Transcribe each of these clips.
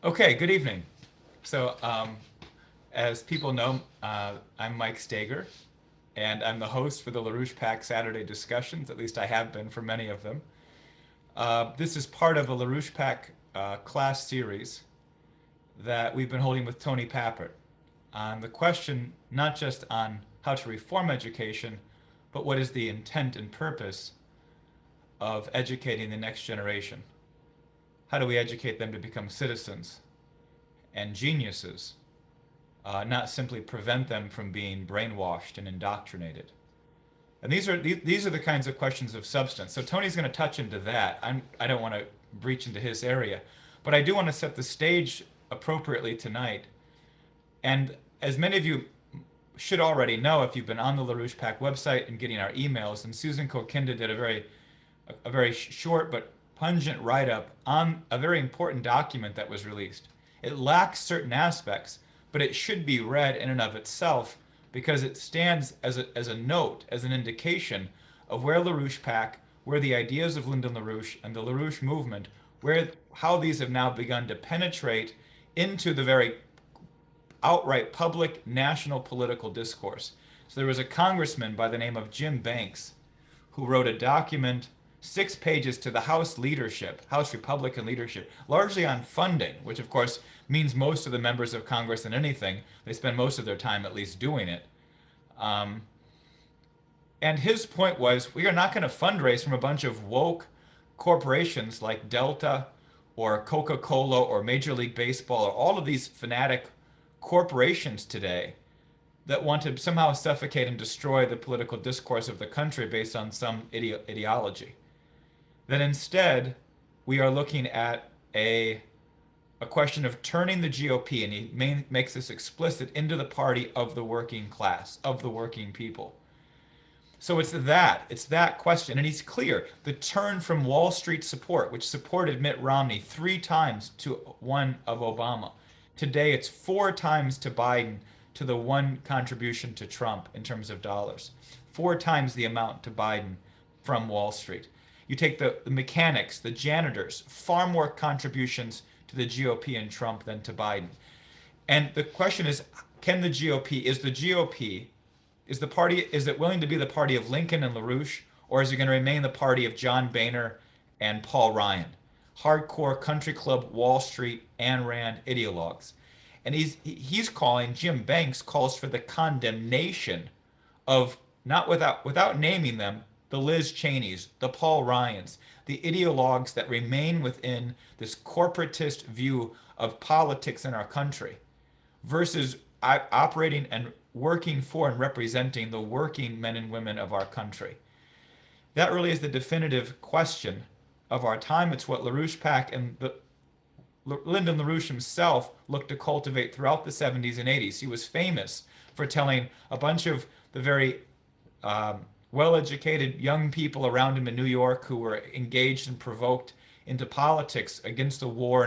Okay, good evening. So, as people know, I'm Mike Stager, and I'm the host for the LaRouche Pack Saturday discussions. At least I have been for many of them. This is part of a LaRouche Pack class series that we've been holding with Tony Papert on the question not just on how to reform education, but what is the intent and purpose of educating the next generation? How do we educate them to become citizens and geniuses, not simply prevent them from being brainwashed and indoctrinated? And these are the kinds of questions of substance. So Tony's going to touch into that. I don't want to breach into his area, but I do want to set the stage appropriately tonight. And as many of you should already know, if you've been on the LaRouche Pack website and getting our emails, and Susan Kokinda did a very short but pungent write-up on a very important document that was released. It lacks certain aspects, but it should be read in and of itself because it stands as a note, as an indication of where LaRouche Pack, where the ideas of Lyndon LaRouche and the LaRouche movement, how these have now begun to penetrate into the very outright public national political discourse. So there was a congressman by the name of Jim Banks who wrote a document, 6 pages, to the House leadership, House Republican leadership, largely on funding, which of course means most of the members of Congress in anything, they spend most of their time at least doing it. Um, and his point was, we are not going to fundraise from a bunch of woke corporations like Delta or Coca-Cola or Major League Baseball or all of these fanatic corporations today that want to somehow suffocate and destroy the political discourse of the country based on some ideology. That instead, we are looking at a question of turning the GOP, and he makes this explicit, into the party of the working class, of the working people. So it's that question, and he's clear. The turn from Wall Street support, which supported Mitt Romney 3 times to one of Obama. Today it's 4 times to Biden to the one contribution to Trump in terms of dollars. 4 times the amount to Biden from Wall Street. You take the mechanics, the janitors, far more contributions to the GOP and Trump than to Biden. And the question is, is it willing to be the party of Lincoln and LaRouche, or is it going to remain the party of John Boehner and Paul Ryan, hardcore country club, Wall Street, Ayn Rand ideologues? And he's calling, Jim Banks calls for the condemnation of, not without naming them, the Liz Cheneys, the Paul Ryans, the ideologues that remain within this corporatist view of politics in our country, versus operating and working for and representing the working men and women of our country. That really is the definitive question of our time. It's what LaRouche Pack and Lyndon LaRouche himself looked to cultivate throughout the 70s and 80s. He was famous for telling a bunch of the very well-educated young people around him in New York who were engaged and provoked into politics against the war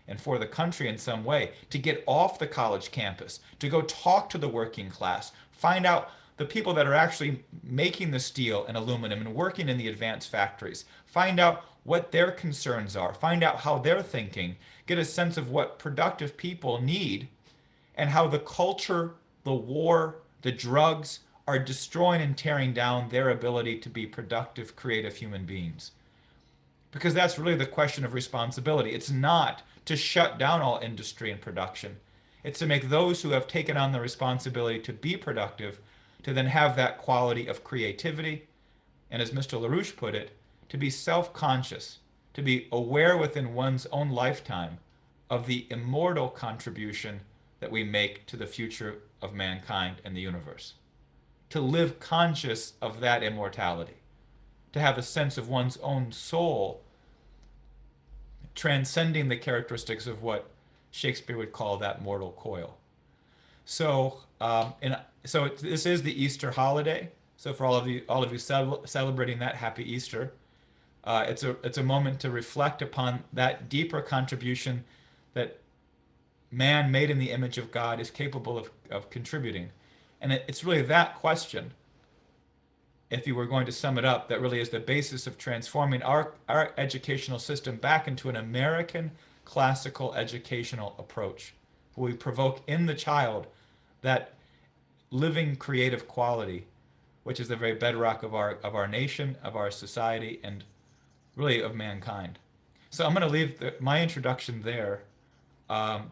and for the country in some way, to get off the college campus, to go talk to the working class, find out the people that are actually making the steel and aluminum and working in the advanced factories, find out what their concerns are, find out how they're thinking, get a sense of what productive people need, and how the culture, the war, the drugs are destroying and tearing down their ability to be productive, creative human beings. Because that's really the question of responsibility. It's not to shut down all industry and production. It's to make those who have taken on the responsibility to be productive, to then have that quality of creativity, and as Mr. LaRouche put it, to be self-conscious, to be aware within one's own lifetime of the immortal contribution that we make to the future of mankind and the universe. To live conscious of that immortality, to have a sense of one's own soul transcending the characteristics of what Shakespeare would call that mortal coil. So, this is the Easter holiday. So for all of you celebrating that, happy Easter. It's a moment to reflect upon that deeper contribution that man made in the image of God is capable of contributing. And it's really that question, if you were going to sum it up, that really is the basis of transforming our educational system back into an American classical educational approach. We provoke in the child that living creative quality, which is the very bedrock of our nation, of our society, and really of mankind. So I'm going to leave my introduction there.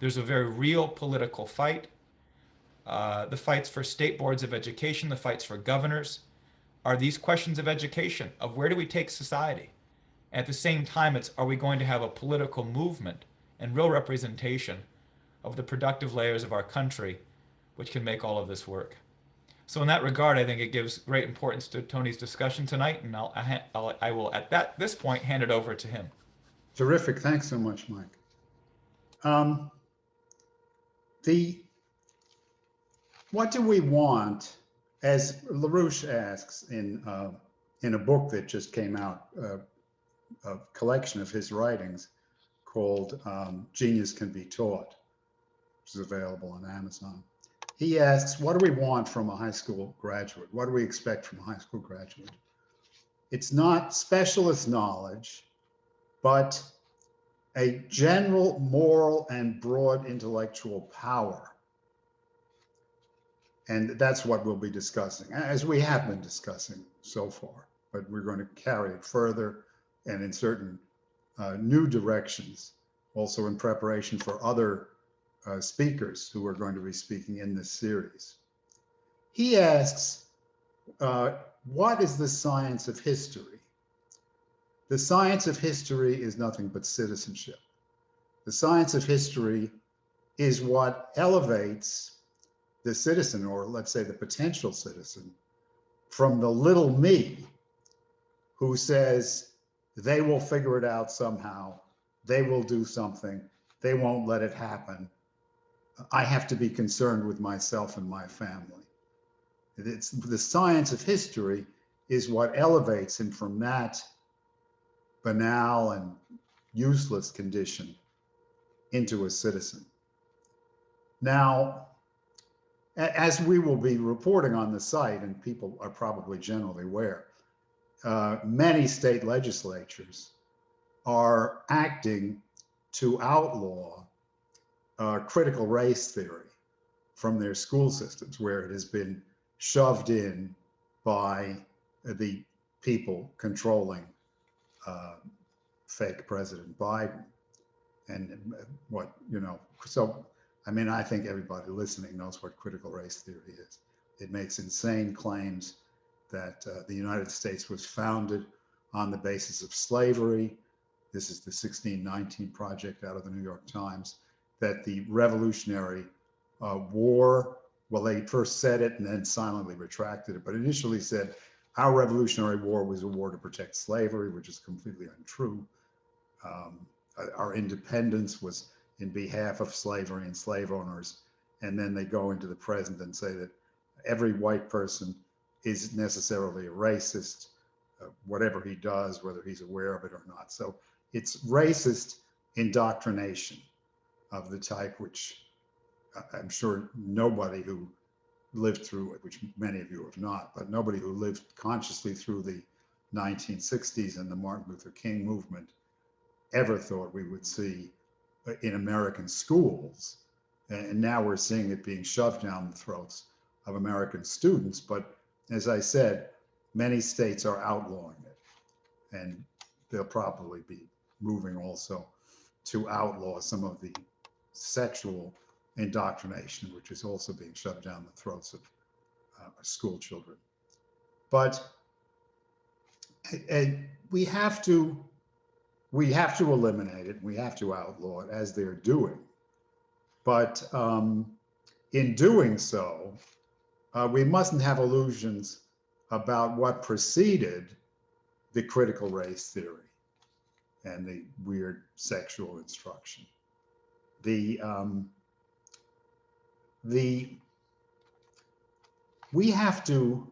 There's a very real political fight. The fights for state boards of education, the fights for governors, are these questions of education, of where do we take society? At the same time, it's are we going to have a political movement and real representation of the productive layers of our country, which can make all of this work. So in that regard, I think it gives great importance to Tony's discussion tonight, and I will at this point hand it over to him. Terrific. Thanks so much, Mike. Um, what do we want, as LaRouche asks in a book that just came out, a collection of his writings called Genius Can Be Taught, which is available on Amazon. He asks, what do we want from a high school graduate? What do we expect from a high school graduate? It's not specialist knowledge, but a general moral and broad intellectual power. And that's what we'll be discussing, as we have been discussing so far, but we're going to carry it further and in certain new directions, also in preparation for other speakers who are going to be speaking in this series. He asks, what is the science of history? The science of history is nothing but citizenship. The science of history is what elevates the citizen, or let's say the potential citizen, from the little me who says they will figure it out somehow, they will do something, they won't let it happen, I have to be concerned with myself and my family. It's the science of history is what elevates him from that banal and useless condition into a citizen. Now, as we will be reporting on the site, and people are probably generally aware, many state legislatures are acting to outlaw critical race theory from their school systems, where it has been shoved in by the people controlling fake President Biden. And what, so, I mean, I think everybody listening knows what critical race theory is. It makes insane claims that the United States was founded on the basis of slavery. This is the 1619 Project out of the New York Times, that the Revolutionary War, well, they first said it and then silently retracted it, but initially said our Revolutionary War was a war to protect slavery, which is completely untrue. Our independence was in behalf of slavery and slave owners. And then they go into the present and say that every white person is necessarily a racist, whatever he does, whether he's aware of it or not. So it's racist indoctrination of the type which I'm sure nobody who lived through it, which many of you have not, but nobody who lived consciously through the 1960s and the Martin Luther King movement ever thought we would see in American schools. And now we're seeing it being shoved down the throats of American students. But as I said, many states are outlawing it. And they'll probably be moving also to outlaw some of the sexual indoctrination, which is also being shoved down the throats of school children. But we have to eliminate it. We have to outlaw it, as they're doing. But in doing so, we mustn't have illusions about what preceded the critical race theory and the weird sexual instruction. We have to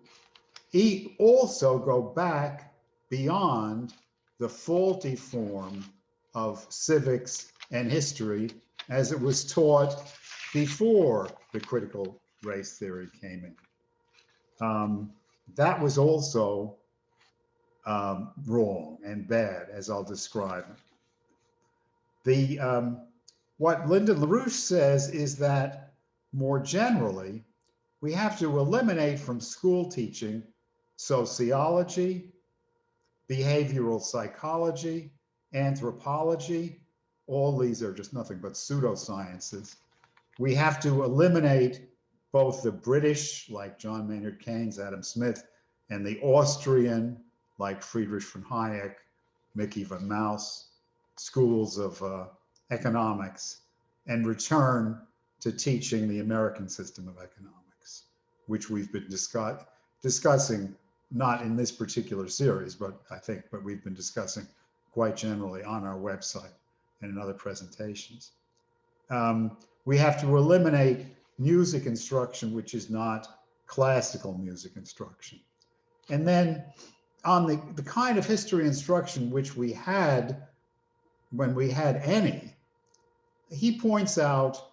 also go back beyond the faulty form of civics and history as it was taught before the critical race theory came in. That was also wrong and bad, as I'll describe. What Lyndon LaRouche says is that more generally, we have to eliminate from school teaching sociology, behavioral psychology, anthropology. All these are just nothing but pseudosciences. We have to eliminate both the British, like John Maynard Keynes, Adam Smith, and the Austrian, like Friedrich von Hayek, Mickey van Maus, schools of economics, and return to teaching the American system of economics, which we've been discussing, not in this particular series, but we've been discussing quite generally on our website and in other presentations. We have to eliminate music instruction, which is not classical music instruction. And then on the kind of history instruction which we had when we had any, he points out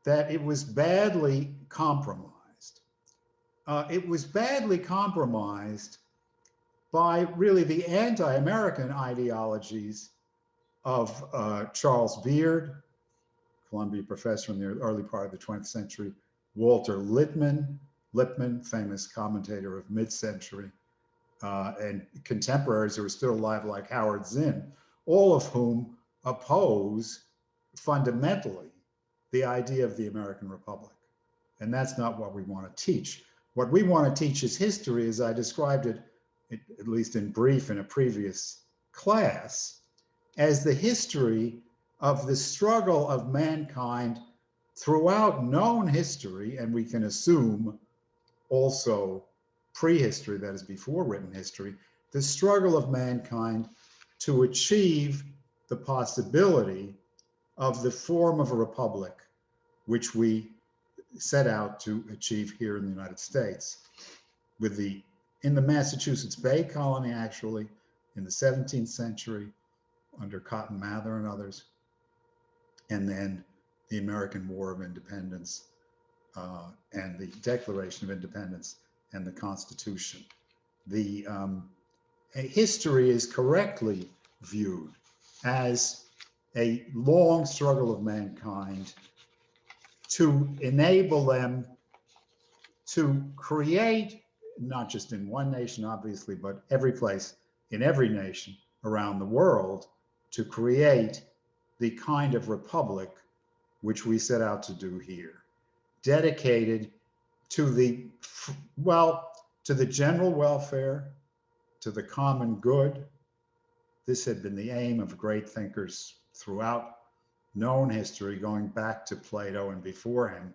that it was badly compromised. It was badly compromised by really the anti-American ideologies of Charles Beard, Columbia professor in the early part of the 20th century, Walter Lippmann, famous commentator of mid-century, and contemporaries who are still alive like Howard Zinn, all of whom oppose fundamentally the idea of the American Republic. And that's not what we want to teach. What we want to teach is history, as I described it, at least in brief in a previous class, as the history of the struggle of mankind throughout known history, and we can assume also prehistory, that is before written history, the struggle of mankind to achieve the possibility of the form of a republic, which we set out to achieve here in the United States, in the Massachusetts Bay Colony, actually, in the 17th century, under Cotton Mather and others, and then the American War of Independence and the Declaration of Independence and the Constitution. The history is correctly viewed as a long struggle of mankind to enable them to create, not just in one nation, obviously, but every place, in every nation around the world, to create the kind of republic which we set out to do here, dedicated to the general welfare, to the common good. This had been the aim of great thinkers throughout known history, going back to Plato and before him,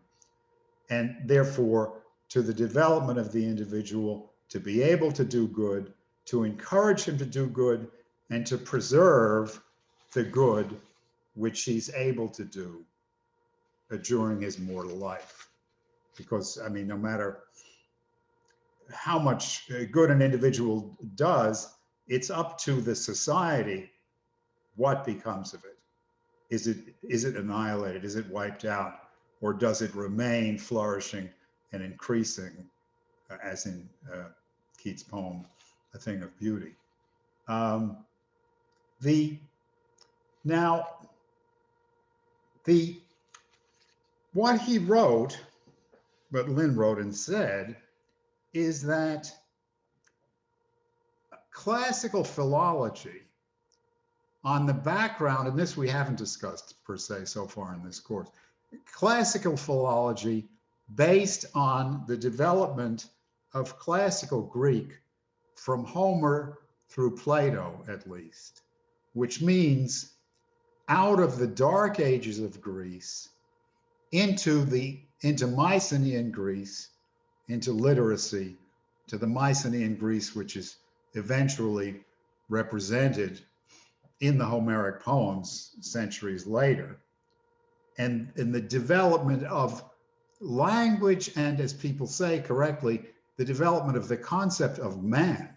and therefore to the development of the individual to be able to do good, to encourage him to do good, and to preserve the good which he's able to do during his mortal life. Because, I mean, no matter how much good an individual does, it's up to the society what becomes of it. Is it annihilated? Is it wiped out? Or does it remain flourishing and increasing, as in Keats' poem, A Thing of Beauty? What he wrote, what Lynn wrote and said, is that classical philology, on the background, and this we haven't discussed per se so far in this course, classical philology based on the development of classical Greek from Homer through Plato, at least, which means out of the dark ages of Greece into Mycenaean Greece, into literacy, to the Mycenaean Greece, which is eventually represented in the Homeric poems centuries later, and in the development of language, and as people say correctly, the development of the concept of man.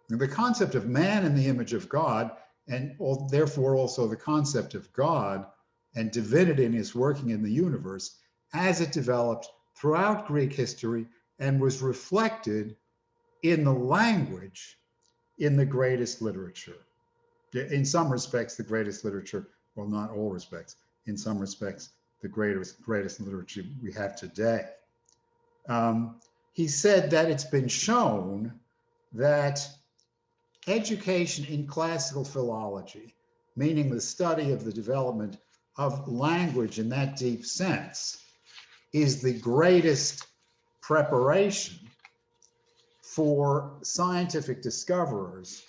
And the concept of man in the image of God, and therefore also the concept of God and divinity in his working in the universe, as it developed throughout Greek history and was reflected in the language in the greatest literature. In some respects, the greatest literature well, not all respects, in some respects, the greatest literature we have today. He said that it's been shown that education in classical philology, meaning the study of the development of language in that deep sense, is the greatest preparation for scientific discoverers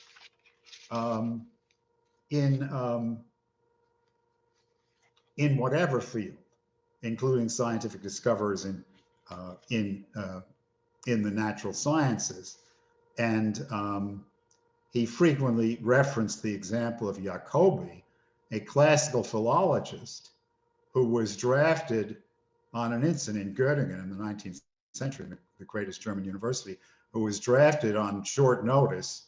in whatever field, including scientific discoverers in the natural sciences. And he frequently referenced the example of Jacobi, a classical philologist who was drafted on an instant in Göttingen in the 19th century, the greatest German university, who was drafted on short notice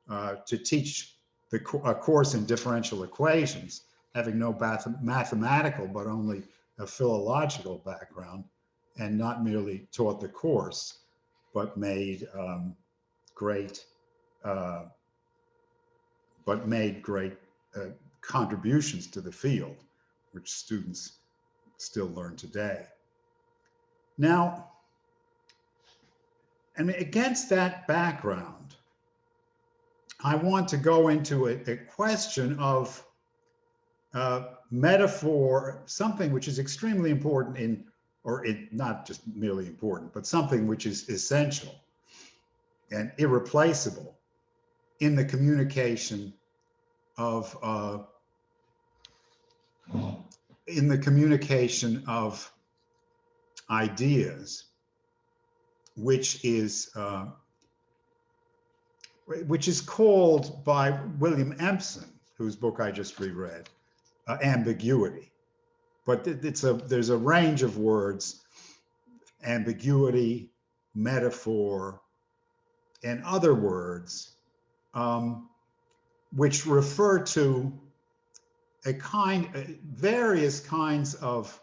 to teach a course in differential equations, having no mathematical, but only a philological background, and not merely taught the course, but made great contributions to the field, which students still learn today. Now, I mean, against that background, I want to go into a question of metaphor, something which is extremely important not just merely important, but something which is essential and irreplaceable in the communication of ideas, which is called by William Empson, whose book I just reread, ambiguity. But there's a range of words: ambiguity, metaphor, and other words, which refer to various kinds of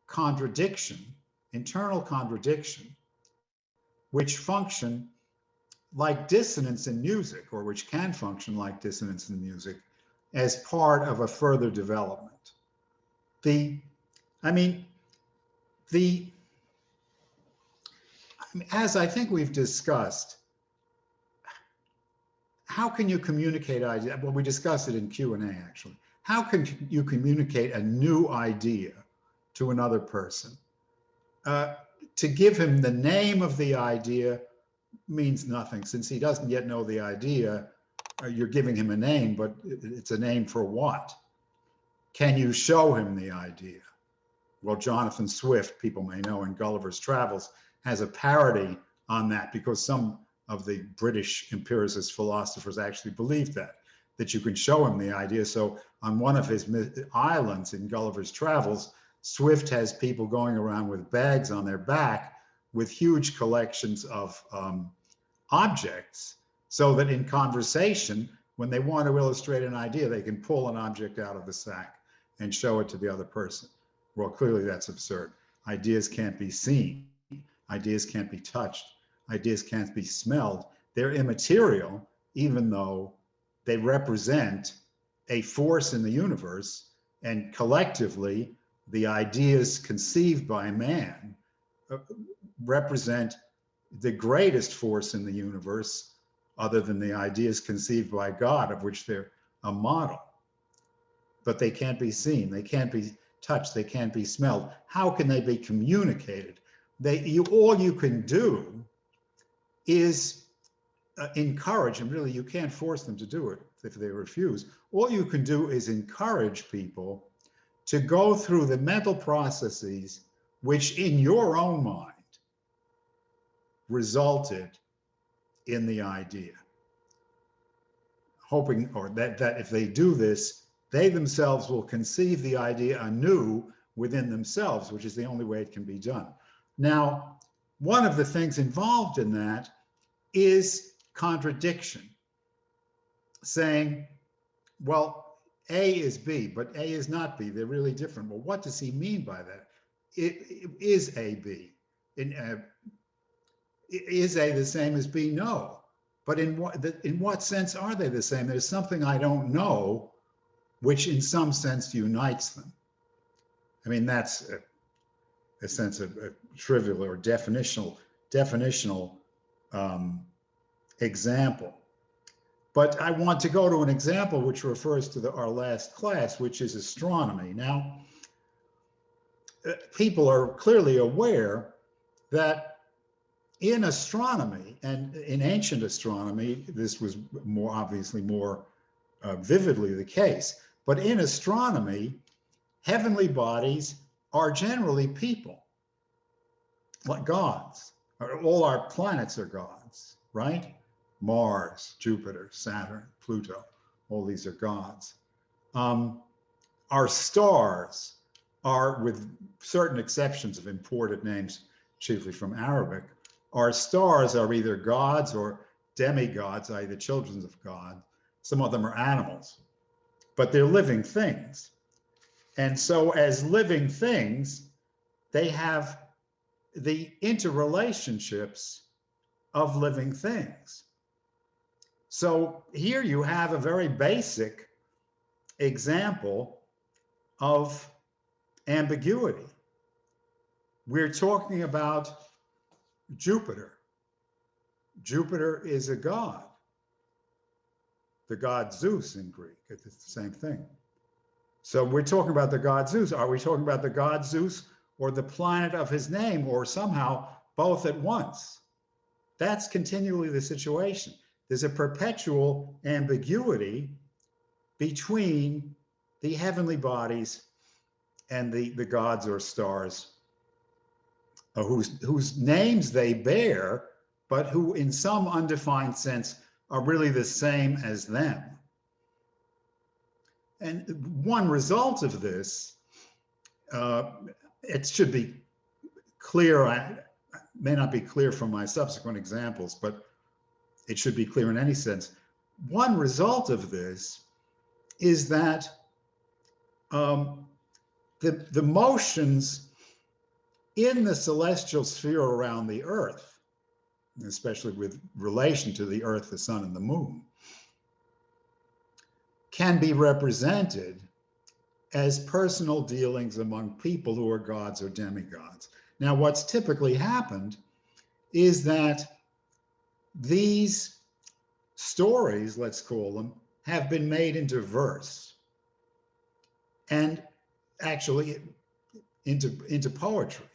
contradiction, internal contradiction, which function like dissonance in music, or which can function like dissonance in music, as part of a further development. As I think we've discussed, how can you communicate ideas? Well, we discussed it in Q&A, actually. How can you communicate a new idea to another person? To give him the name of the idea means nothing, since he doesn't yet know the idea. You're giving him a name, but it's a name for what? Can you show him the idea? Well, Jonathan Swift, people may know, in Gulliver's Travels, has a parody on that, because some of the British empiricist philosophers actually believed that you can show him the idea. So on one of his islands in Gulliver's Travels, Swift has people going around with bags on their back with huge collections of objects, so that in conversation, when they want to illustrate an idea, they can pull an object out of the sack and show it to the other person. Well, clearly that's absurd. Ideas can't be seen. Ideas can't be touched. Ideas can't be smelled. They're immaterial, even though they represent a force in the universe, and collectively, the ideas conceived by man represent the greatest force in the universe, other than the ideas conceived by God, of which they're a model. But they can't be seen, they can't be touched, they can't be smelled. How can they be communicated? All you can do is encourage, and really you can't force them to do it if they refuse. All you can do is encourage people to go through the mental processes which in your own mind resulted in the idea. Hoping, or that if they do this, they themselves will conceive the idea anew within themselves, which is the only way it can be done. Now, one of the things involved in that is contradiction, saying, well, A is B, but A is not B. They're really different. Well, what does he mean by that? Is A B? Is A the same as B? No. But in what sense are they the same? There's something I don't know which in some sense unites them. I mean, that's a sense of a trivial or definitional example. But I want to go to an example which refers to our last class, which is astronomy. Now, people are clearly aware that in astronomy, and in ancient astronomy, this was more obviously more vividly the case, but in astronomy, heavenly bodies are generally people, like gods. All our planets are gods, right? Mars, Jupiter, Saturn, Pluto, all these are gods. Our stars are, with certain exceptions of imported names, chiefly from Arabic, our stars are either gods or demigods, i.e. the children of God. Some of them are animals, but they're living things. And so as living things, they have the interrelationships of living things. So here you have a very basic example of ambiguity. We're talking about Jupiter. Jupiter is a god. The god Zeus in Greek, it's the same thing. So we're talking about the god Zeus. Are we talking about the god Zeus or the planet of his name, or somehow both at once? That's continually the situation. There's a perpetual ambiguity between the heavenly bodies and the gods or stars whose names they bear, but who in some undefined sense are really the same as them. And one result of this, it should be clear, may not be clear from my subsequent examples, but it should be clear in any sense. One result of this is that the motions in the celestial sphere around the Earth, especially with relation to the Earth, the Sun, and the Moon, can be represented as personal dealings among people who are gods or demigods. Now, what's typically happened is that these stories, let's call them, have been made into verse and actually into poetry.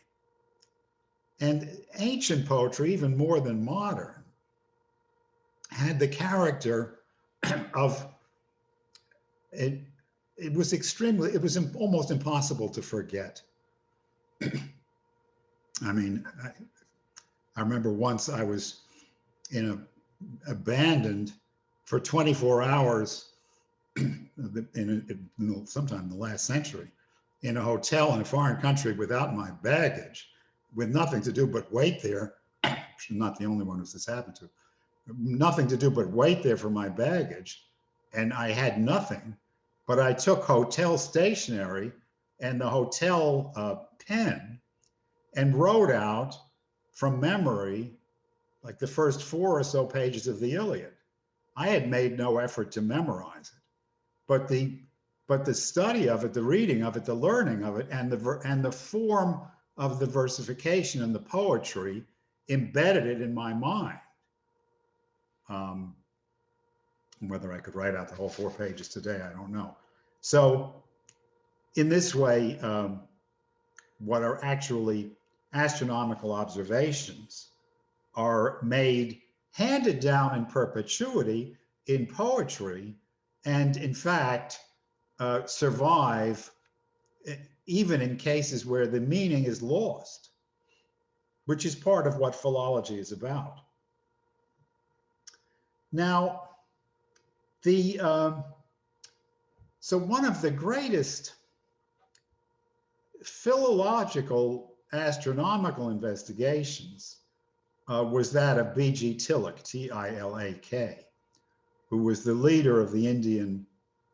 And ancient poetry, even more than modern, had the character of it was almost impossible to forget. I mean, I remember once I was abandoned for 24 hours sometime in the last century in a hotel in a foreign country without my baggage, with nothing to do but wait there. I'm not the only one who's this happened to. Nothing to do but wait there for my baggage. And I had nothing, but I took hotel stationery and the hotel pen and wrote out from memory like the first 4 or so pages of the Iliad. I had made no effort to memorize it, but the study of it, the reading of it, the learning of it, and the form of the versification and the poetry embedded it in my mind. Whether I could write out the whole 4 pages today, I don't know. So in this way, what are actually astronomical observations are handed down in perpetuity in poetry, and in fact survive even in cases where the meaning is lost, which is part of what philology is about. Now, so one of the greatest philological astronomical investigations was that of B.G. Tilak, T-I-L-A-K, who was the leader of the Indian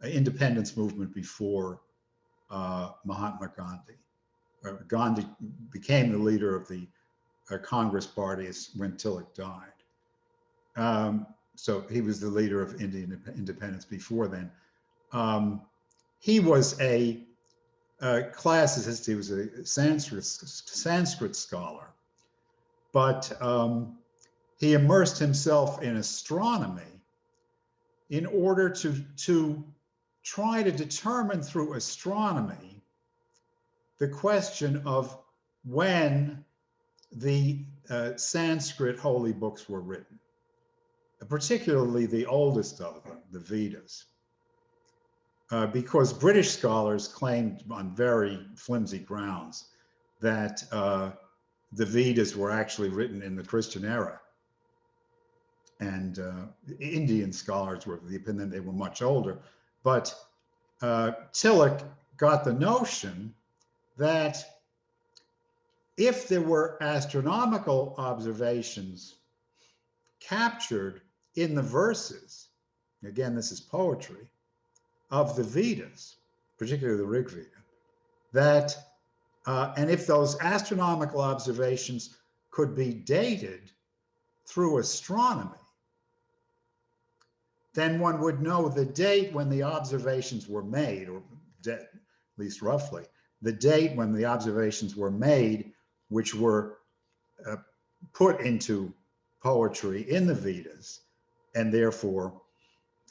independence movement before Mahatma Gandhi. Gandhi became the leader of the Congress Party when Tilak died. So he was the leader of Indian independence before then. he was a classicist. He was a Sanskrit scholar, but he immersed himself in astronomy in order to try to determine through astronomy the question of when the Sanskrit holy books were written, particularly the oldest of them, the Vedas. Because British scholars claimed on very flimsy grounds that the Vedas were actually written in the Christian era. And Indian scholars were of the opinion they were much older. But Tillich got the notion that if there were astronomical observations captured in the verses, again, this is poetry, of the Vedas, particularly the Rig Veda, that, and if those astronomical observations could be dated through astronomy, then one would know the date when the observations were made, or at least roughly, the date when the observations were made, which were put into poetry in the Vedas, and therefore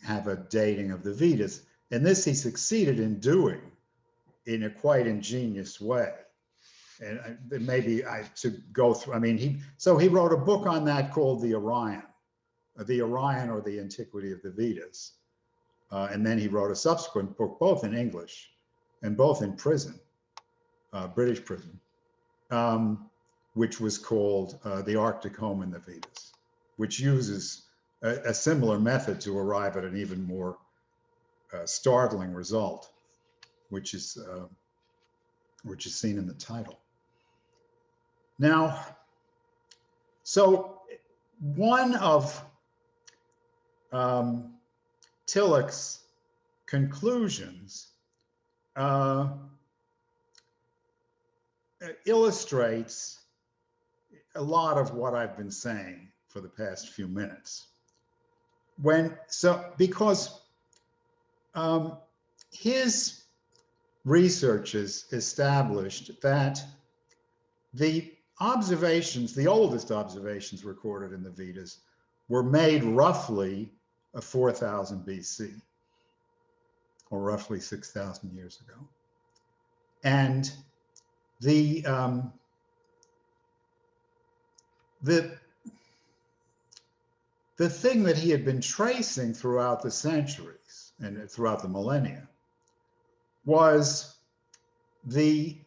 have a dating of the Vedas. And this he succeeded in doing in a quite ingenious way. And maybe I should go through, I mean, he wrote a book on that called The Orion or the Antiquity of the Vedas. And then he wrote a subsequent book, both in English and both in prison, British prison, which was called The Arctic Home in the Vedas, which uses a similar method to arrive at an even more startling result, which is seen in the title. Now, so one of Tillich's conclusions illustrates a lot of what I've been saying for the past few minutes. Because his researches established that the observations, the oldest observations recorded in the Vedas, were made roughly 4000 BC, or roughly 6,000 years ago. And the thing that he had been tracing throughout the centuries and throughout the millennia was the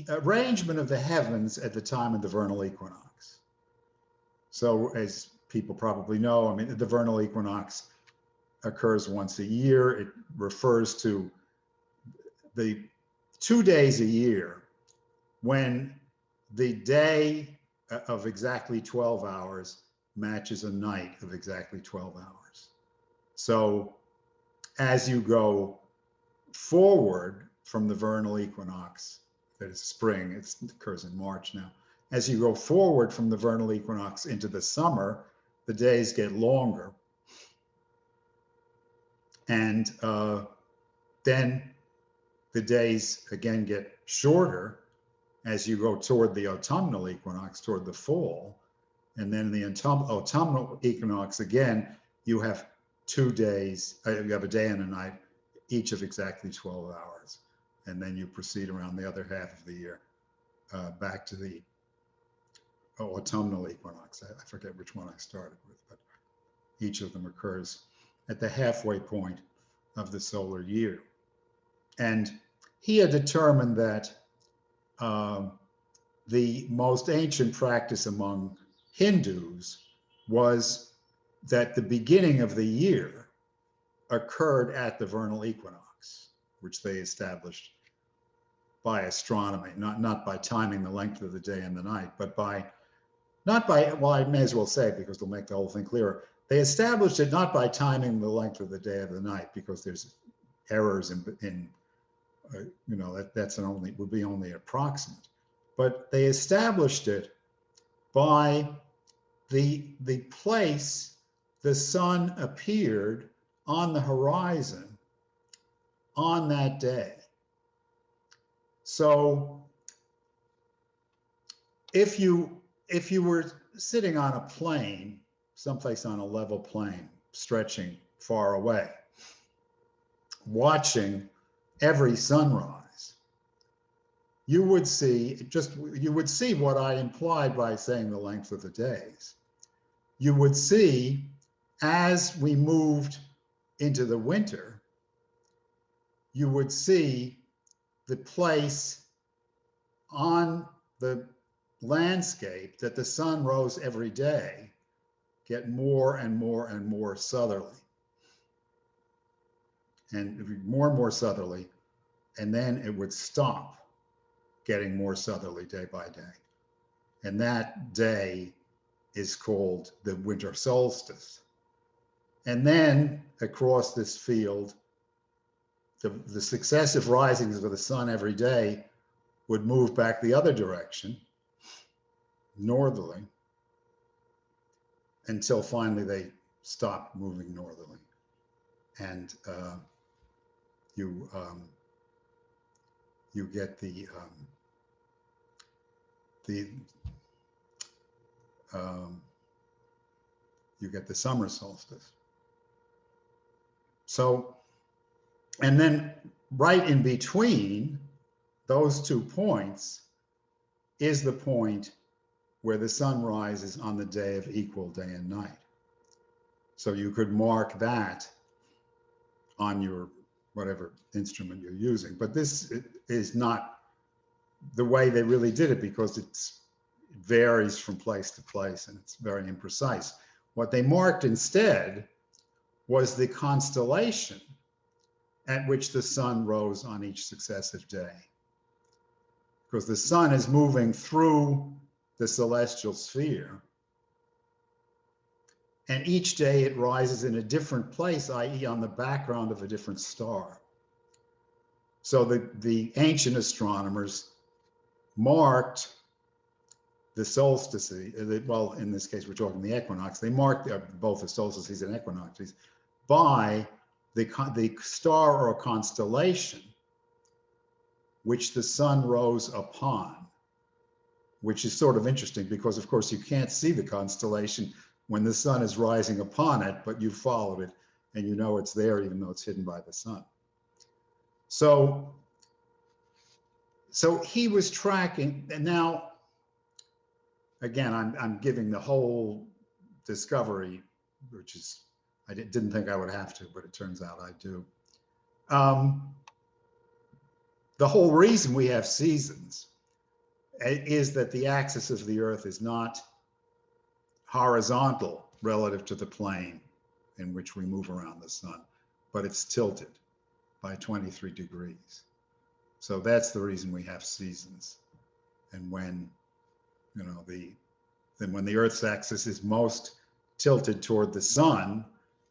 arrangement of the heavens at the time of the vernal equinox. So as people probably know, I mean, the vernal equinox occurs once a year. It refers to the 2 days a year when the day of exactly 12 hours matches a night of exactly 12 hours. So as you go forward from the vernal equinox, that is spring, it occurs in March now. As you go forward from the vernal equinox into the summer, the days get longer. And then the days again get shorter as you go toward the autumnal equinox, toward the fall. And then the autumnal equinox, again, you have 2 days, you have a day and a night, each of exactly 12 hours. And then you proceed around the other half of the year back to the autumnal equinox. I forget which one I started with, but each of them occurs at the halfway point of the solar year. And he had determined that the most ancient practice among Hindus was that the beginning of the year occurred at the vernal equinox, which they established by astronomy, not by timing the length of the day and the night, but well, I may as well say it because it'll make the whole thing clearer. They established it not by timing the length of the day or the night, because there's errors in you know, would be only approximate, but they established it by the place the sun appeared on the horizon on that day. So if you were sitting on a plane, someplace on a level plane, stretching far away, watching every sunrise, you would see what I implied by saying the length of the days. You would see, as we moved into the winter, you would see the place on the landscape that the sun rose every day get more and more and more southerly, and more southerly, and then it would stop getting more southerly day by day. And that day is called the winter solstice. And then across this field, the successive risings of the sun every day would move back the other direction, northerly, until finally they stopped moving northerly. And you get the summer solstice. So, and then right in between those 2 points is the point where the sun rises on the day of equal day and night. So you could mark that on your whatever instrument you're using. But this is not the way they really did it, because it varies from place to place and it's very imprecise. What they marked instead was the constellation at which the sun rose on each successive day. Because the sun is moving through the celestial sphere, and each day it rises in a different place, i.e. on the background of a different star. So the ancient astronomers marked the solstices, well, in this case, we're talking the equinox, they marked both the solstices and equinoxes by the star or constellation which the sun rose upon, which is sort of interesting because, of course, you can't see the constellation when the sun is rising upon it, but you followed it and you know it's there even though it's hidden by the sun. So he was tracking, and now, again, I'm giving the whole discovery, which is, I didn't think I would have to, but it turns out I do. The whole reason we have seasons is that the axis of the Earth is not horizontal relative to the plane in which we move around the sun, but it's tilted by 23 degrees. So that's the reason we have seasons. And when, you know, when the Earth's axis is most tilted toward the sun,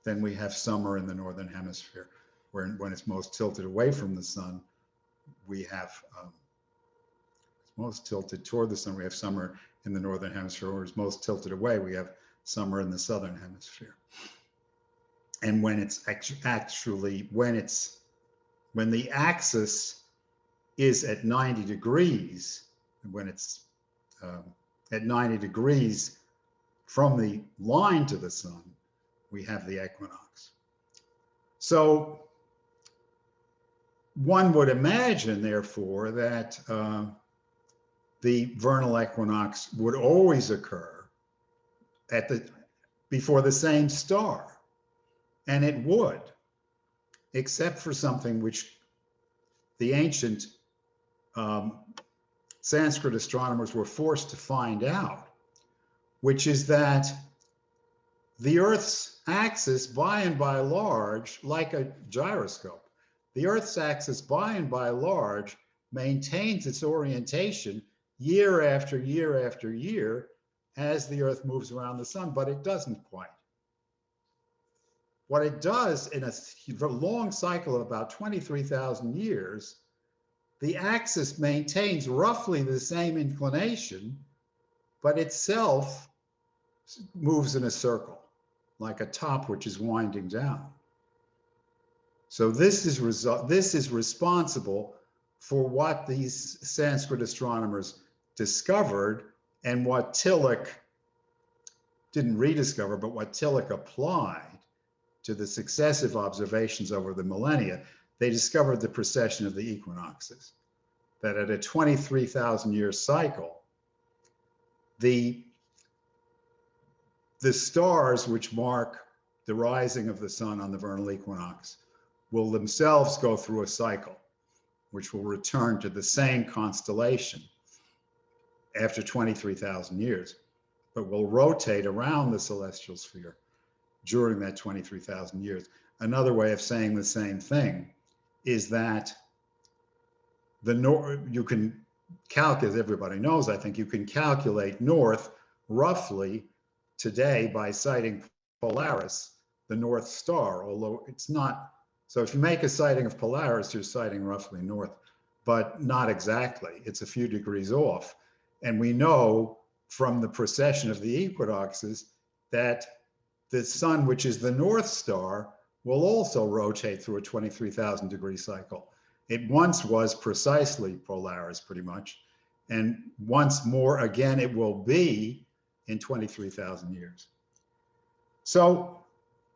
then we have summer in the northern hemisphere. When it's most tilted away from the sun, we have it's most tilted toward the sun, we have summer in the northern hemisphere. Or it's most tilted away, we have summer in the southern hemisphere. And when it's actually when the axis is at 90 degrees, when it's at 90 degrees from the line to the sun, we have the equinox. So one would imagine, therefore, that the vernal equinox would always occur before the same star, and it would, except for something which the ancient Sanskrit astronomers were forced to find out, which is that the Earth's axis, by and large, like a gyroscope, the Earth's axis, by and large, maintains its orientation year after year after year as the Earth moves around the sun, but it doesn't quite. What it does in a long cycle of about 23,000 years, the axis maintains roughly the same inclination, but itself moves in a circle, like a top which is winding down. So this is responsible for what these Sanskrit astronomers discovered, and what Tillich didn't rediscover, but what Tillich applied to the successive observations over the millennia. They discovered the precession of the equinoxes, that at a 23,000 year cycle, the stars which mark the rising of the sun on the vernal equinox will themselves go through a cycle, which will return to the same constellation after 23,000 years, but will rotate around the celestial sphere during that 23,000 years. Another way of saying the same thing is that you can calculate, everybody knows, I think, you can calculate north roughly today by sighting Polaris, the North Star, although it's not. So if you make a sighting of Polaris, you're sighting roughly north, but not exactly. It's a few degrees off. And we know from the precession of the equinoxes that the sun, which is the North Star, will also rotate through a 23,000 degree cycle. It once was precisely Polaris, pretty much. And once more again, it will be in 23,000 years. So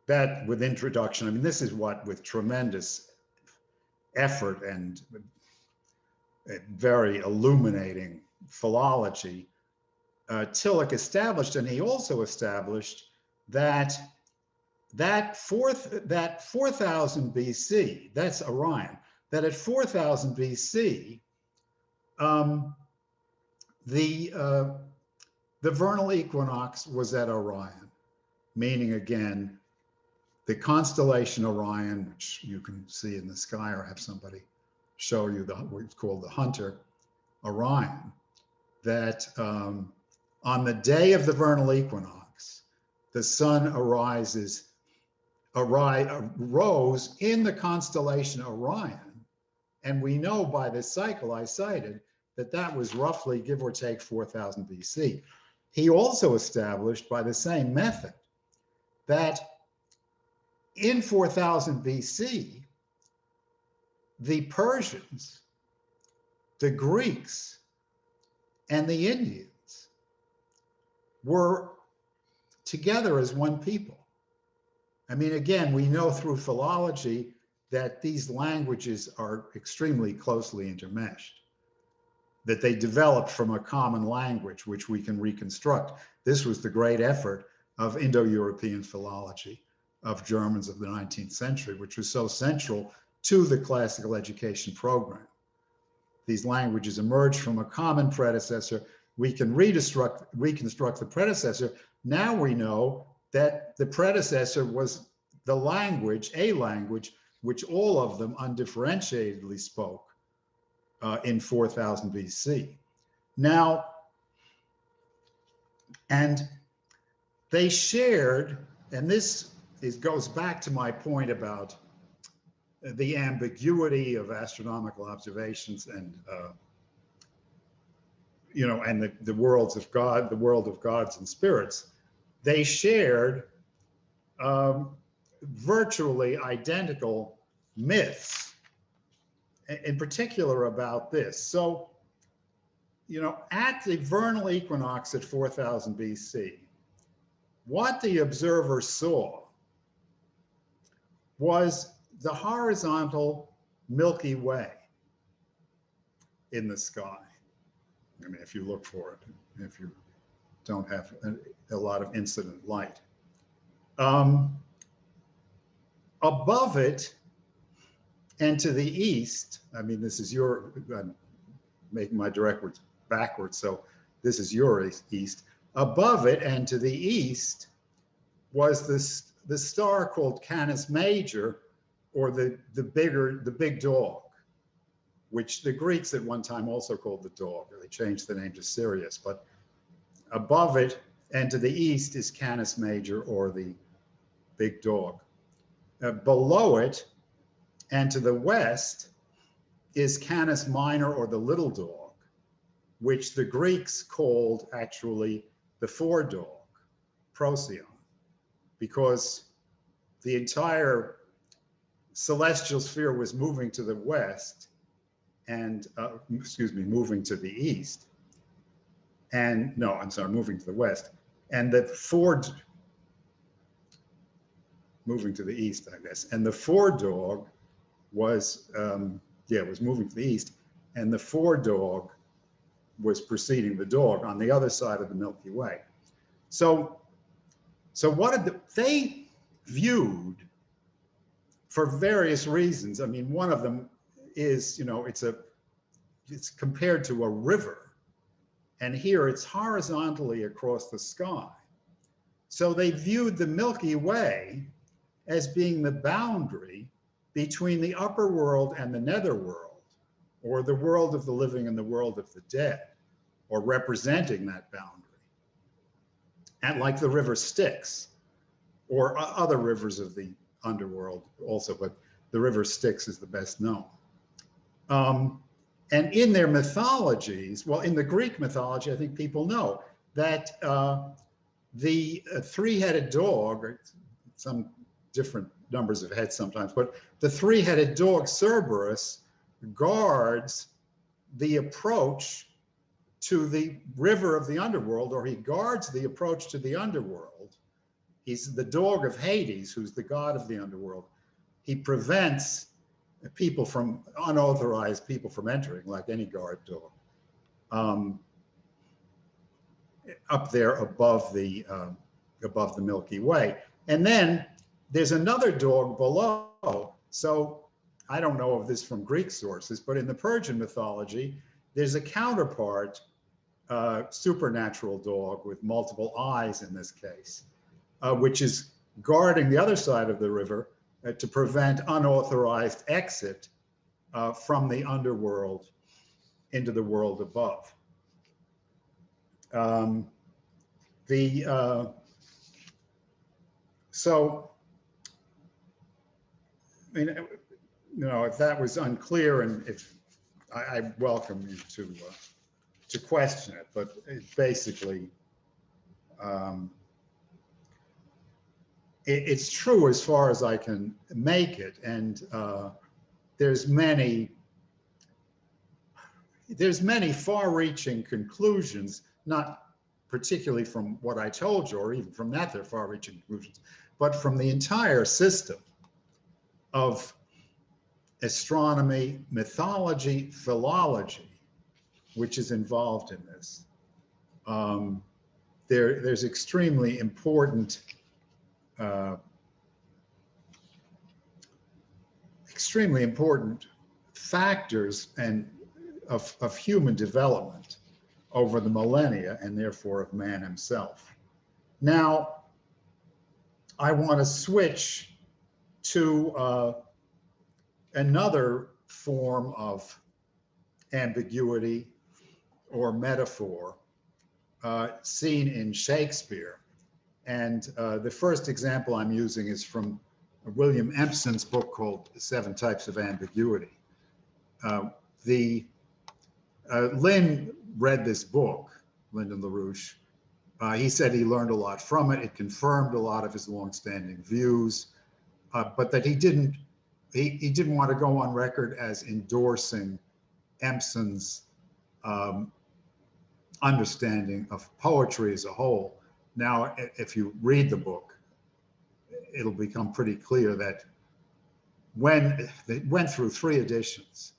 that, with introduction, I mean, this is what, with tremendous effort and very illuminating philology, Tillich established, and he also established that 4,000 BC, that's Orion, that at 4,000 BC, the vernal equinox was at Orion, meaning again, the constellation Orion, which you can see in the sky or have somebody show you what's called the Hunter Orion, that on the day of the vernal equinox, the sun rose in the constellation Orion. And we know by the cycle I cited that that was roughly, give or take, 4,000 BC. He also established by the same method that in 4,000 BC, the Persians, the Greeks, and the Indians were together as one people. I mean, again, we know through philology that these languages are extremely closely intermeshed, that they developed from a common language, which we can reconstruct. This was the great effort of Indo-European philology, of Germans of the 19th century, which was so central to the classical education program. These languages emerged from a common predecessor. We can reconstruct the predecessor. Now we know that the predecessor was the language, a language, which all of them undifferentiatedly spoke in 4,000 BC. Now, and they shared, and this goes back to my point about the ambiguity of astronomical observations and and the worlds of God, the world of gods and spirits. They shared virtually identical myths, in particular about this. So, at the vernal equinox at 4,000 BC, what the observer saw was the horizontal Milky Way in the sky. I mean, if you look for it, if you don't have a lot of incident light. Above it and to the east, I mean, this is I'm making my direct words backwards, so this is your east. Above it and to the east was the star called Canis Major, or the big dog, which the Greeks at one time also called the dog. They changed the name to Sirius, but above it and to the east is Canis Major, or the big dog. Below it and to the west is Canis Minor, or the little dog, which the Greeks called actually the foredog, Procyon, because the entire celestial sphere was moving to the west and, moving to the east. And no, I'm sorry, moving to the west. And the moving to the east, I guess. And the foredog was, was moving to the east. And the foredog was preceding the dog on the other side of the Milky Way. So what did they viewed, for various reasons. I mean, one of them is, it's compared to a river, and here it's horizontally across the sky. So they viewed the Milky Way as being the boundary between the upper world and the netherworld, or the world of the living and the world of the dead, or representing that boundary. And like the river Styx, or other rivers of the underworld also, but the river Styx is the best known. And in their mythologies, well, in the Greek mythology, I think people know that the three-headed dog, or some different numbers of heads sometimes, but the three-headed dog Cerberus guards the approach to the river of the underworld, or he guards the approach to the underworld. He's the dog of Hades, who's the god of the underworld. He prevents people from, unauthorized people from entering, like any guard dog, up there above the Milky Way. And then there's another dog below. So I don't know of this from Greek sources, but in the Persian mythology, there's a counterpart, supernatural dog with multiple eyes in this case, which is guarding the other side of the river to prevent unauthorized exit from the underworld into the world above. So, I mean, if that was unclear, and if I welcome you to question it, but it basically, it's true as far as I can make it, and there's many far-reaching conclusions, not particularly from what I told you, or even from that they're far-reaching conclusions, but from the entire system of astronomy, mythology, philology, which is involved in this. There's extremely important factors and of human development over the millennia, and therefore of man himself. Now, I want to switch to another form of ambiguity or metaphor seen in Shakespeare. And the first example I'm using is from William Empson's book called Seven Types of Ambiguity. Lynn read this book, Lyndon LaRouche. He said he learned a lot from it. It confirmed a lot of his longstanding views, but that he didn't want to go on record as endorsing Empson's understanding of poetry as a whole. Now, if you read the book, it'll become pretty clear that when they went through three editions,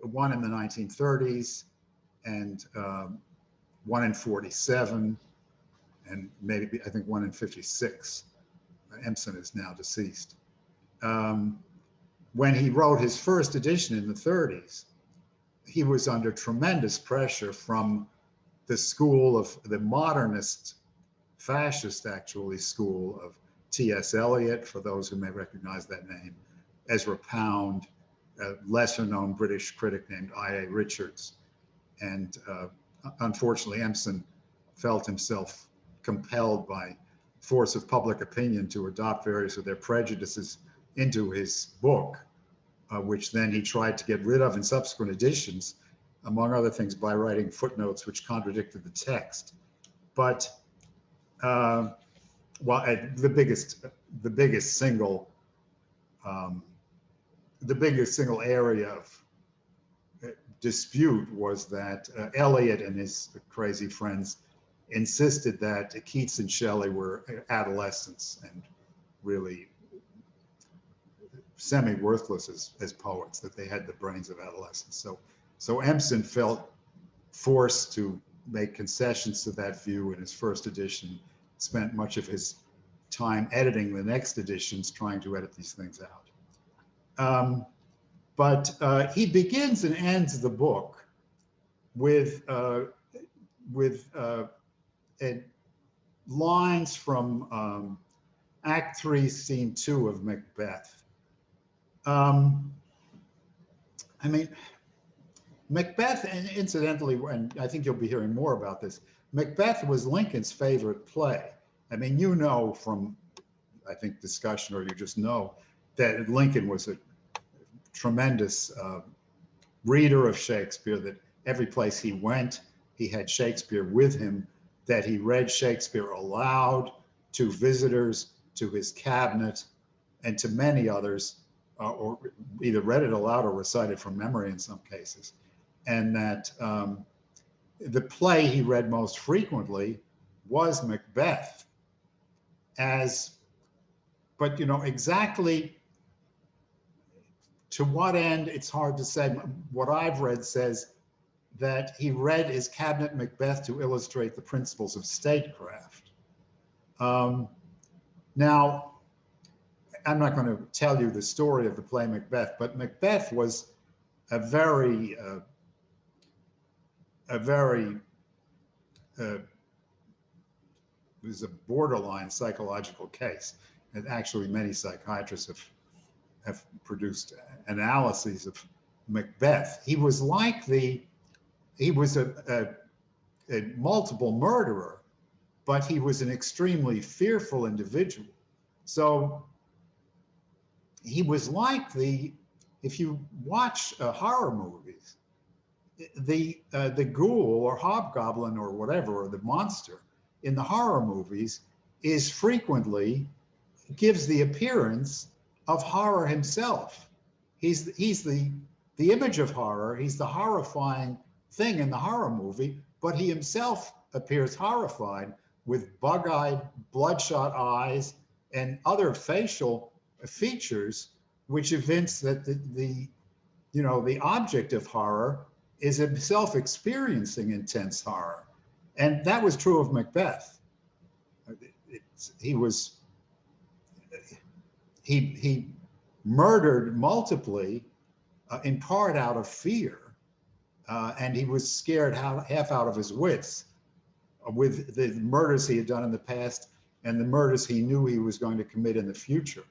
one in the 1930s and one in 47, and maybe I think one in 56. Empson is now deceased. When he wrote his first edition in the 30s, he was under tremendous pressure from the school of the modernist, fascist actually, school of T.S. Eliot, for those who may recognize that name, Ezra Pound, a lesser known British critic named I.A. Richards. And unfortunately, Empson felt himself compelled by force of public opinion to adopt various of their prejudices into his book, which then he tried to get rid of in subsequent editions, among other things, by writing footnotes which contradicted the text. But the biggest single the biggest single area of dispute was that Eliot and his crazy friends insisted that Keats and Shelley were adolescents and really semi-worthless as poets, that they had the brains of adolescents. So Empson felt forced to make concessions to that view in his first edition, spent much of his time editing the next editions, trying to edit these things out. But he begins and ends the book with lines from Act 3, Scene 2 of Macbeth. I mean, Macbeth, and incidentally, and I think you'll be hearing more about this, Macbeth was Lincoln's favorite play. I mean, you know from, I think, discussion, or you just know, that Lincoln was a tremendous reader of Shakespeare, that every place he went, he had Shakespeare with him, that he read Shakespeare aloud to visitors, to his cabinet, and to many others, or either read it aloud or recited from memory in some cases. And that the play he read most frequently was Macbeth. But you know, exactly to what end, it's hard to say. What I've read says that he read his cabinet Macbeth to illustrate the principles of statecraft. Now, I'm not going to tell you the story of the play Macbeth, but Macbeth was a very it was a borderline psychological case. And actually, many psychiatrists have produced analyses of Macbeth. He was like he was a multiple murderer, but he was an extremely fearful individual. So he was like if you watch horror movies, the ghoul or hobgoblin or whatever, or the monster in the horror movies is frequently gives the appearance of horror himself. He's the image of horror. He's the horrifying thing in the horror movie, but he himself appears horrified with bug-eyed, bloodshot eyes and other facial features, which evince that the object of horror is himself experiencing intense horror. And that was true of Macbeth. He murdered multiply, in part out of fear, and he was scared half out of his wits with the murders he had done in the past and the murders he knew he was going to commit in the future.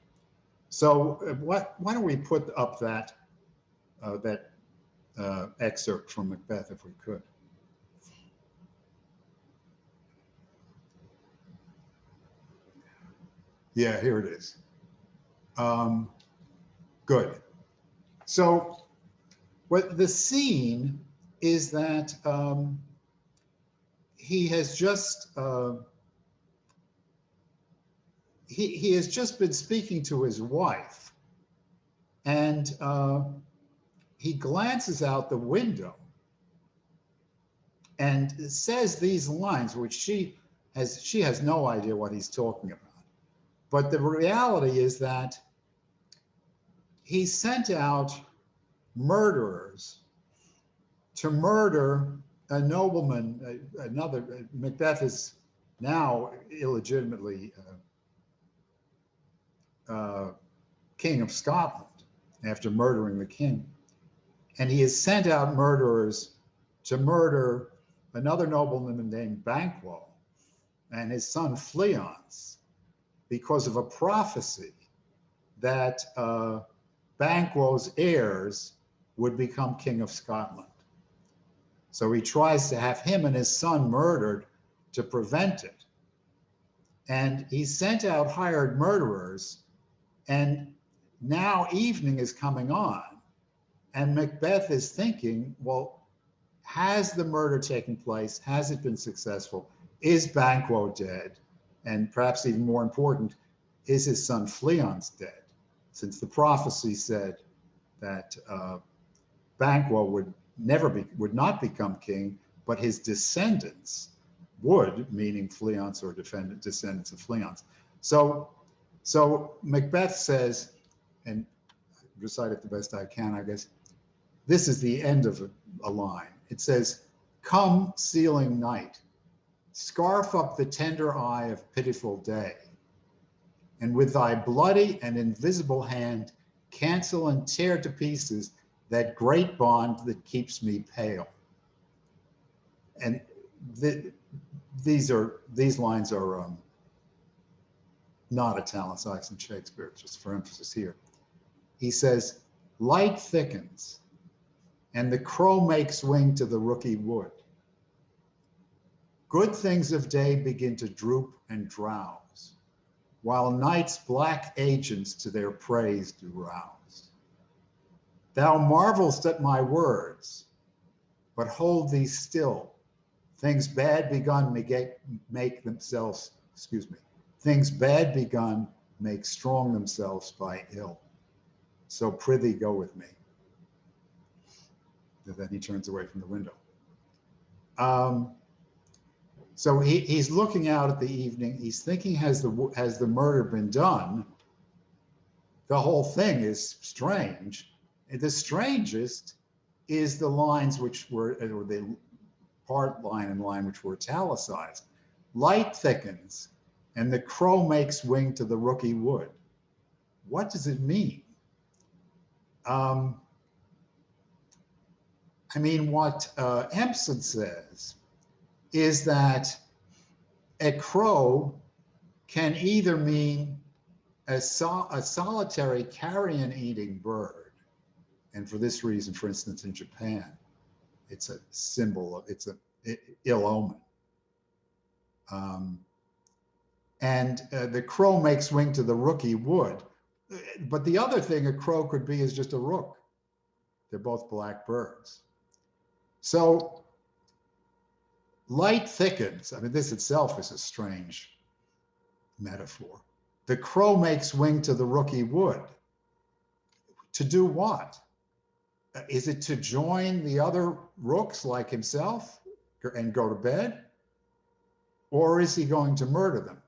So why don't we put up that excerpt from Macbeth, if we could. Yeah, here it is. Good. So what the scene is that he has just he has just been speaking to his wife, and he glances out the window and says these lines, which she has no idea what he's talking about. But the reality is that he sent out murderers to murder a nobleman, Macbeth is now illegitimately King of Scotland after murdering the king. And he has sent out murderers to murder another nobleman named Banquo and his son Fleance, because of a prophecy that Banquo's heirs would become King of Scotland. So he tries to have him and his son murdered to prevent it. And he sent out hired murderers, and now evening is coming on. And Macbeth is thinking, well, has the murder taken place? Has it been successful? Is Banquo dead? And perhaps even more important, is his son Fleance dead? Since the prophecy said that Banquo would not become king, but his descendants would, meaning Fleance or descendants of Fleance. So Macbeth says, and recite it the best I can, I guess. This is the end of a line. It says, "Come, sealing night, scarf up the tender eye of pitiful day, and with thy bloody and invisible hand, cancel and tear to pieces that great bond that keeps me pale." And these lines are not italicized in Shakespeare, just for emphasis here. He says, "Light thickens, and the crow makes wing to the rooky wood. Good things of day begin to droop and drowse, while night's black agents to their praise do rouse. Thou marvelst at my words, but hold thee still. Things bad begun make themselves, things bad begun make strong themselves by ill. So prithee go with me." And then he turns away from the window. So he's looking out at the evening. He's thinking, has the murder been done? The whole thing is strange. And the strangest is the lines which were, or the part line and line which were italicized. "Light thickens, and the crow makes wing to the rooky wood." What does it mean? What Empson says is that a crow can either mean a solitary carrion-eating bird, and for this reason, for instance, in Japan, it's a symbol of, it's an ill omen. The crow makes wing to the rooky wood. But the other thing a crow could be is just a rook. They're both black birds. So light thickens. This itself is a strange metaphor. The crow makes wing to the rooky wood. To do what? Is it to join the other rooks like himself and go to bed? Or is he going to murder them?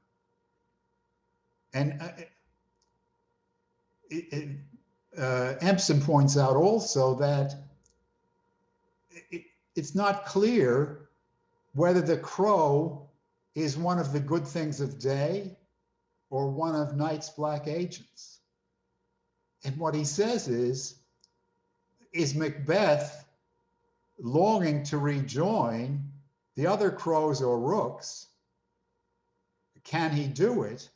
And Empson points out also that it's not clear whether the crow is one of the good things of day or one of night's black agents. And what he says is Macbeth longing to rejoin the other crows or rooks? Can he do it?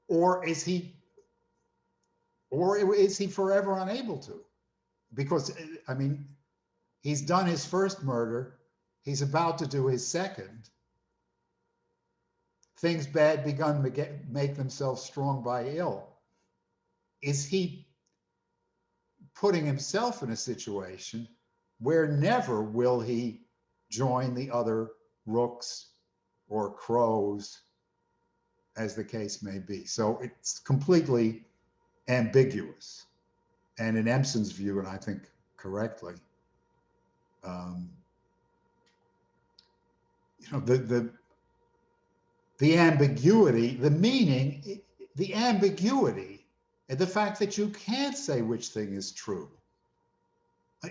Or is he forever unable to? Because, he's done his first murder. He's about to do his second. Things bad begun make themselves strong by ill. Is he putting himself in a situation where never will he join the other rooks or crows, as the case may be? So it's completely ambiguous. And in Empson's view, and I think correctly, the ambiguity, the meaning, the ambiguity, and the fact that you can't say which thing is true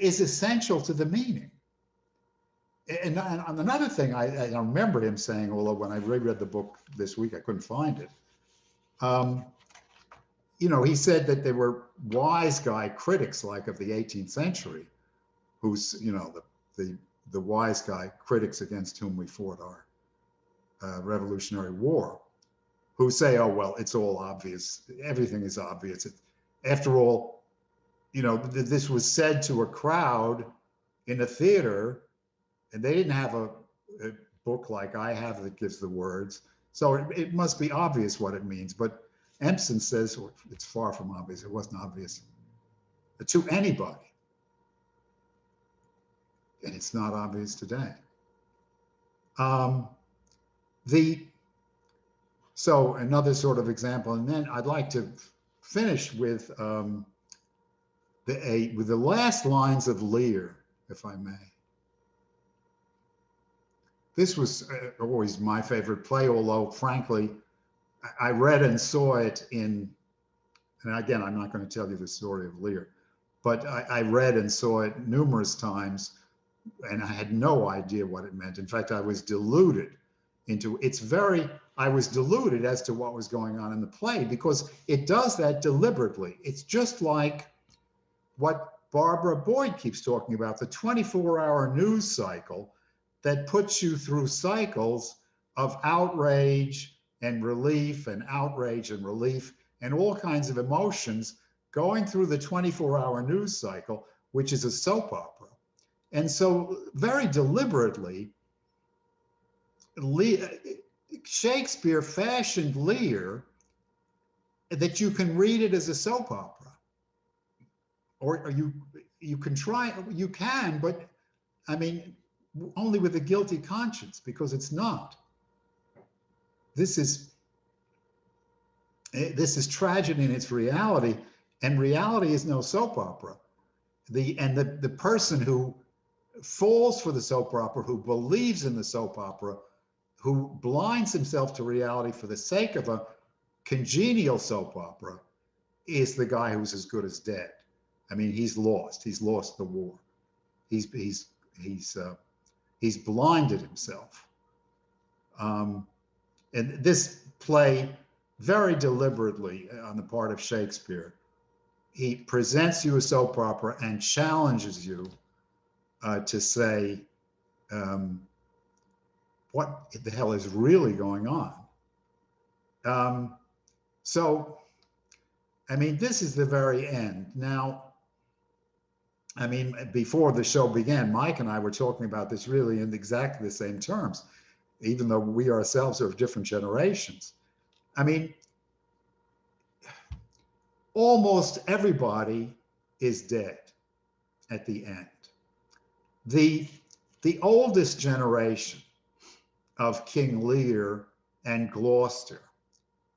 is essential to the meaning. And another thing I remember him saying, although when I reread the book this week, I couldn't find it. He said that there were wise guy critics like of the 18th century, who's, the wise guy critics against whom we fought our Revolutionary War, who say, oh, well, it's all obvious. Everything is obvious. After all, this was said to a crowd in a theater, and they didn't have a book like I have that gives the words. So it must be obvious what it means. But Empson says it's far from obvious. It wasn't obvious to anybody. And it's not obvious today. So another sort of example, and then I'd like to finish with with the last lines of Lear, if I may. This was always my favorite play, although frankly, I read and saw it in, and again, I'm not going to tell you the story of Lear, but I read and saw it numerous times, and I had no idea what it meant. In fact, I was deluded into I was deluded as to what was going on in the play, because it does that deliberately. It's just like what Barbara Boyd keeps talking about, the 24-hour news cycle that puts you through cycles of outrage and relief and outrage and relief and all kinds of emotions going through the 24-hour news cycle, which is a soap opera. And so very deliberately, Shakespeare fashioned Lear that you can read it as a soap opera. Or you can try, you can, but I mean, only with a guilty conscience, because it's not. This is tragedy in its reality, and reality is no soap opera. The person who falls for the soap opera, who believes in the soap opera, who blinds himself to reality for the sake of a congenial soap opera, is the guy who's as good as dead. I mean, he's lost. He's lost the war. He's blinded himself. And this play, very deliberately on the part of Shakespeare, he presents you a soap opera and challenges you to say, what the hell is really going on? So, I mean, this is the very end. Now, I mean, before the show began, Mike and I were talking about this really in exactly the same terms, even though we ourselves are of different generations. I mean, almost everybody is dead at the end. The oldest generation of King Lear and Gloucester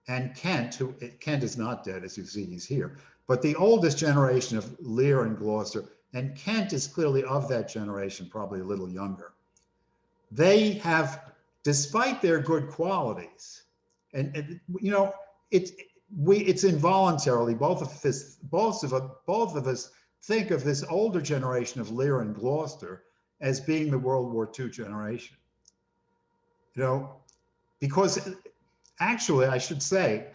and Kent, Kent is not dead, as you see, he's here, but the oldest generation of Lear and Gloucester, and Kent is clearly of that generation, probably a little younger. They have, despite their good qualities, and you know, it's involuntarily, both of us think of this older generation of Lear and Gloucester as being the World War II generation. You know, because actually, I should say,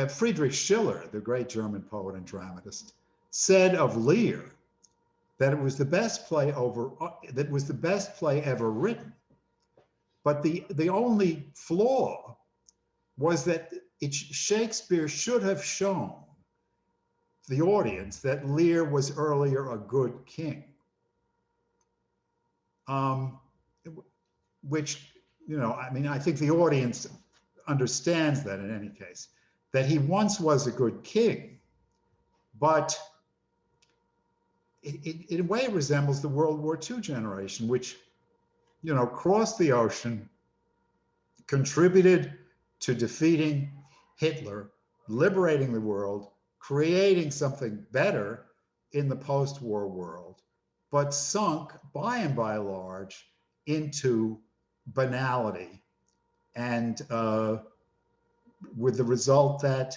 Friedrich Schiller, the great German poet and dramatist, said of Lear that it was the best play ever written. But the only flaw was that Shakespeare should have shown the audience that Lear was earlier a good king, which, you know, I mean, I think the audience understands that in any case, that he once was a good king, but it in a way resembles the World War II generation, which, you know, crossed the ocean, contributed to defeating Hitler, liberating the world, creating something better in the post-war world, but sunk by and large into banality, and with the result that,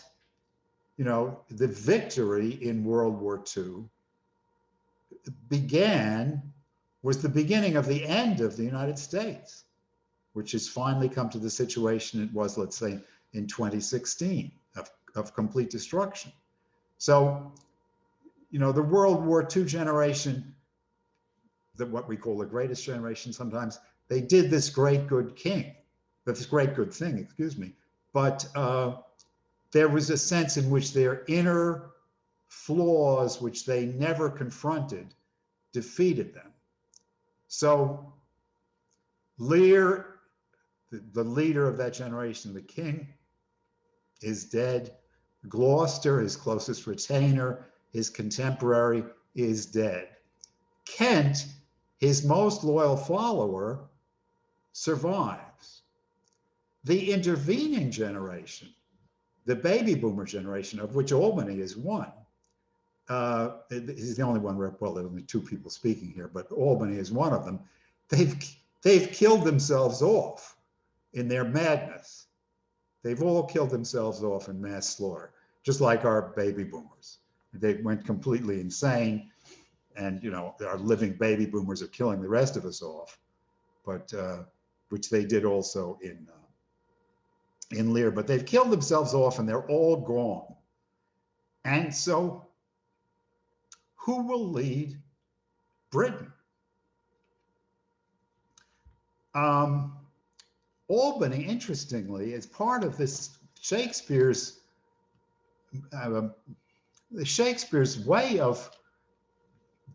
you know, the victory in World War II was the beginning of the end of the United States, which has finally come to the situation it was, let's say, in 2016 of complete destruction. So, you know, the World War II generation, what we call the greatest generation sometimes, they did this great good thing, excuse me. But there was a sense in which their inner flaws, which they never confronted, defeated them. So Lear, the leader of that generation, the king, is dead. Gloucester, his closest retainer, his contemporary, is dead. Kent, his most loyal follower, survives. The intervening generation, the baby boomer generation, of which Albany is one, he's the only one, well, there are only two people speaking here, but Albany is one of them. They've killed themselves off in their madness. They've all killed themselves off in mass slaughter, just like our baby boomers. They went completely insane, and our living baby boomers are killing the rest of us off, but which they did also in Lear. But they've killed themselves off, and they're all gone. And so, who will lead Britain? Albany, interestingly, is part of this Shakespeare's way of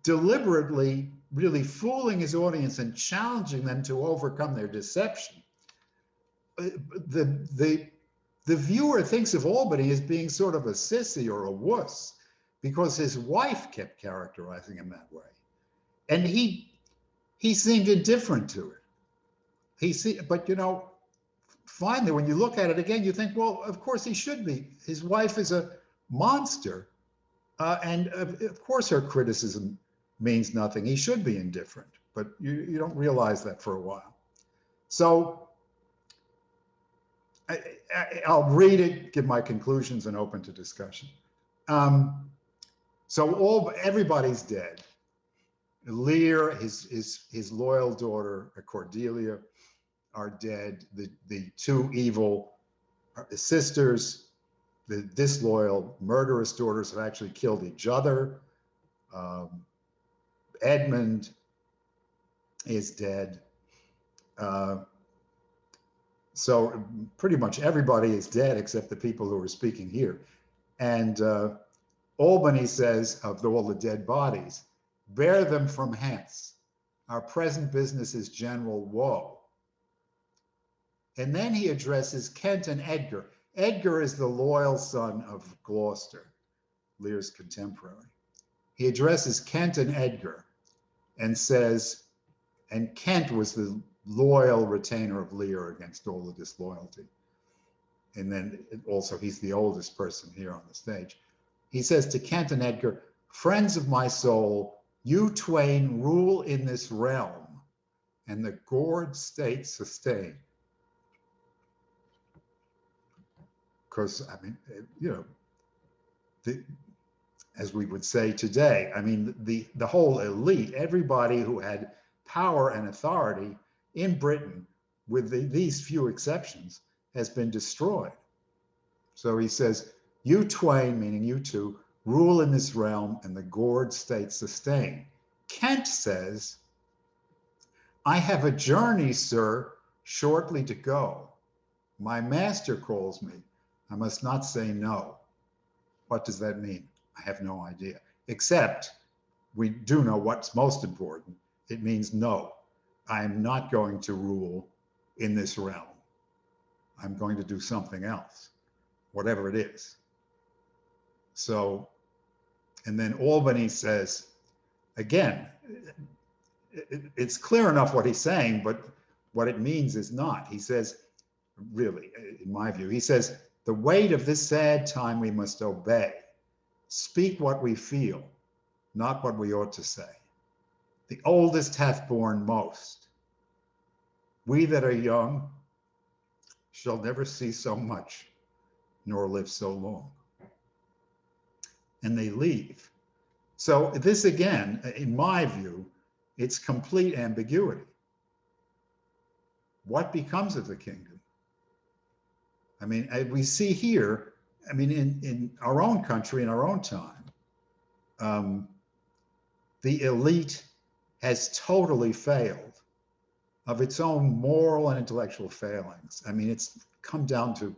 deliberately really fooling his audience and challenging them to overcome their deception. The viewer thinks of Albany as being sort of a sissy or a wuss because his wife kept characterizing him that way, and he seemed indifferent to it. But finally, when you look at it again, you think, well, of course he should be. His wife is a monster, and of course her criticism means nothing. He should be indifferent, but you don't realize that for a while. So I'll read it, give my conclusions, and open to discussion. So everybody's dead. Lear, his loyal daughter Cordelia, are dead. The two evil sisters, the disloyal, murderous daughters, have actually killed each other. Edmund is dead. So pretty much everybody is dead except the people who are speaking here. And Albany says of all the dead bodies, bear them from hence. Our present business is general woe. And then he addresses Kent and Edgar. Edgar is the loyal son of Gloucester, Lear's contemporary. He addresses Kent and Edgar and says, and Kent was the loyal retainer of Lear against all the disloyalty. And then also he's the oldest person here on the stage. He says to Kent and Edgar, friends of my soul, you twain rule in this realm, and the gored state sustain. Because, I mean, as we would say today, I mean, the whole elite, everybody who had power and authority in Britain, with these few exceptions, has been destroyed. So he says, you twain, meaning you two, rule in this realm, and the gored state sustain. Kent says, I have a journey, sir, shortly to go. My master calls me. I must not say no. What does that mean? I have no idea. Except we do know what's most important. It means no. I am not going to rule in this realm. I'm going to do something else, whatever it is. So, and then Albany says, again, it's clear enough what he's saying, but what it means is not. He says, really, in my view, he says, the weight of this sad time we must obey. Speak what we feel, not what we ought to say. The oldest hath borne most. We that are young shall never see so much, nor live so long. And they leave. So this again, in my view, it's complete ambiguity. What becomes of the kingdom? I mean, we see here, I mean, in our own country, in our own time, the elite has totally failed of its own moral and intellectual failings. I mean, it's come down to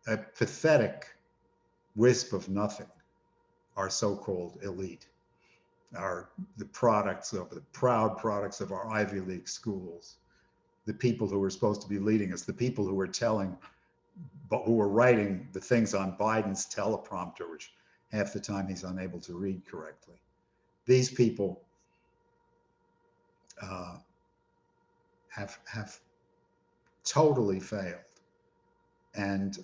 a pathetic wisp of nothing, our so-called elite, the proud products of our Ivy League schools, the people who were supposed to be leading us, the people who were writing the things on Biden's teleprompter, which half the time he's unable to read correctly. These people have totally failed. And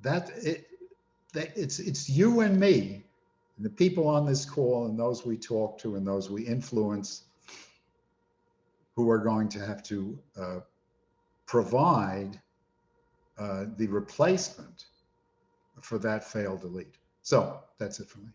that it's you and me, and the people on this call, and those we talk to, and those we influence, who are going to have to provide the replacement for that failed delete. So that's it for me.